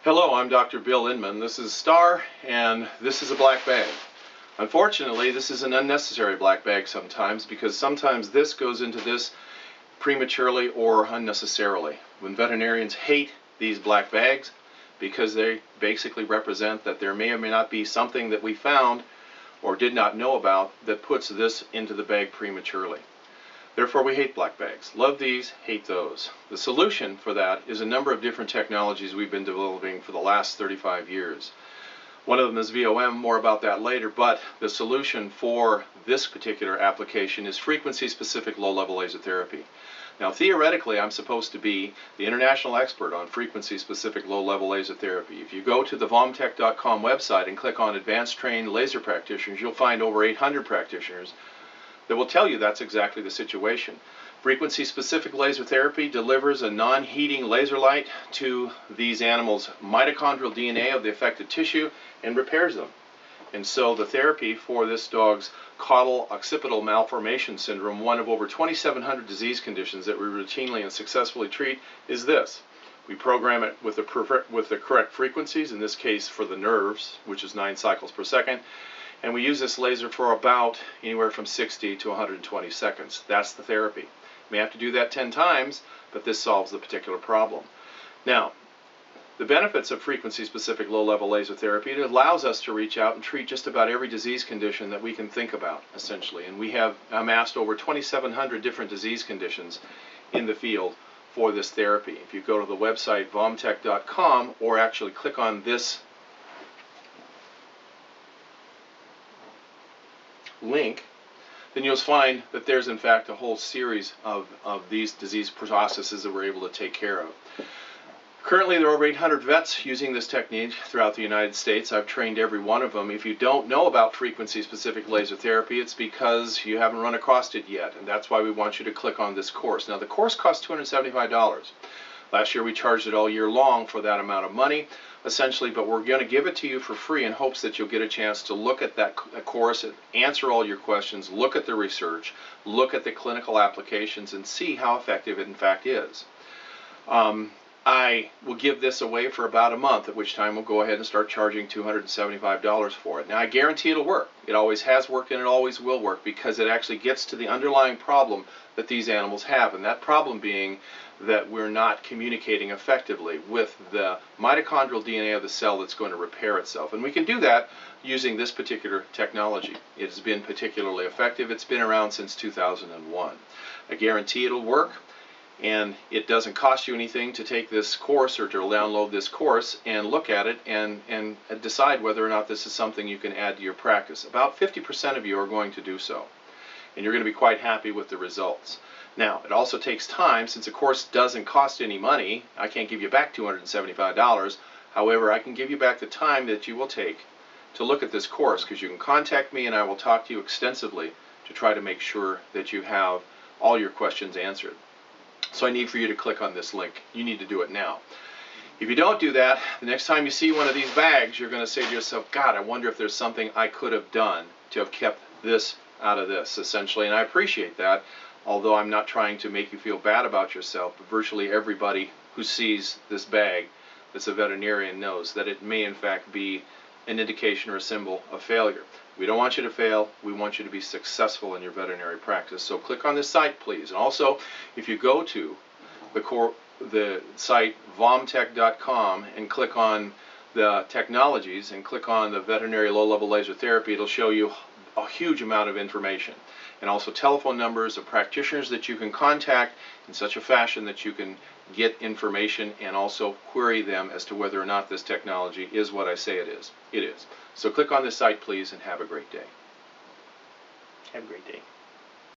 Hello, I'm Dr. Bill Inman. This is Star, and this is a black bag. Unfortunately, this is an unnecessary black bag sometimes, because sometimes this goes into this prematurely or unnecessarily. When veterinarians hate these black bags because they basically represent that there may or may not be something that we found or did not know about that puts this into the bag prematurely. Therefore, we hate black bags. Love these, hate those. The solution for that is a number of different technologies we've been developing for the last 35 years. One of them is VOM, more about that later, but the solution for this particular application is frequency-specific low-level laser therapy. Now, theoretically, I'm supposed to be the international expert on frequency-specific low-level laser therapy. If you go to the vomtech.com website and click on Advanced Trained Laser Practitioners, you'll find over 800 practitioners that will tell you that's exactly the situation. Frequency-specific laser therapy delivers a non-heating laser light to these animals' mitochondrial DNA of the affected tissue and repairs them. And so the therapy for this dog's caudal occipital malformation syndrome, one of over 2,700 disease conditions that we routinely and successfully treat, is this. We program it with the correct frequencies, in this case for the nerves, which is 9 cycles per second. And we use this laser for about anywhere from 60 to 120 seconds. That's the therapy. You may have to do that 10 times, but this solves the particular problem. Now, the benefits of frequency-specific low-level laser therapy, it allows us to reach out and treat just about every disease condition that we can think about, essentially. And we have amassed over 2,700 different disease conditions in the field for this therapy. If you go to the website vomtech.com or actually click on this link, then you'll find that there's in fact a whole series of these disease processes that we're able to take care of. Currently there are over 800 vets using this technique throughout the United States. I've trained every one of them. If you don't know about frequency-specific laser therapy, it's because you haven't run across it yet, and that's why we want you to click on this course. Now the course costs $275. Last year we charged it all year long for that amount of money, essentially, but we're going to give it to you for free in hopes that you'll get a chance to look at that course, answer all your questions, look at the research, look at the clinical applications, and see how effective it in fact is. I will give this away for about a month, at which time we'll go ahead and start charging $275 for it. Now, I guarantee it'll work. It always has worked and it always will work, because it actually gets to the underlying problem that these animals have, and that problem being that we're not communicating effectively with the mitochondrial DNA of the cell that's going to repair itself. And we can do that using this particular technology. It has been particularly effective. It's been around since 2001. I guarantee it'll work. And it doesn't cost you anything to take this course or to download this course and look at it and decide whether or not this is something you can add to your practice. About 50% of you are going to do so, and you're going to be quite happy with the results. Now, it also takes time. Since a course doesn't cost any money, I can't give you back $275. However, I can give you back the time that you will take to look at this course, because you can contact me and I will talk to you extensively to try to make sure that you have all your questions answered. So I need for you to click on this link. You need to do it now. If you don't do that, the next time you see one of these bags, you're going to say to yourself, God, I wonder if there's something I could have done to have kept this out of this, essentially. And I appreciate that, although I'm not trying to make you feel bad about yourself. But virtually everybody who sees this bag that's a veterinarian knows that it may in fact be an indication or a symbol of failure. We don't want you to fail. We want you to be successful in your veterinary practice. So click on this site, please. And also, if you go to the site vomtech.com and click on the technologies and click on the veterinary low-level laser therapy, it'll show you a huge amount of information, and also telephone numbers of practitioners that you can contact in such a fashion that you can get information and also query them as to whether or not this technology is what I say it is. It is. So click on this site, please, and have a great day. Have a great day.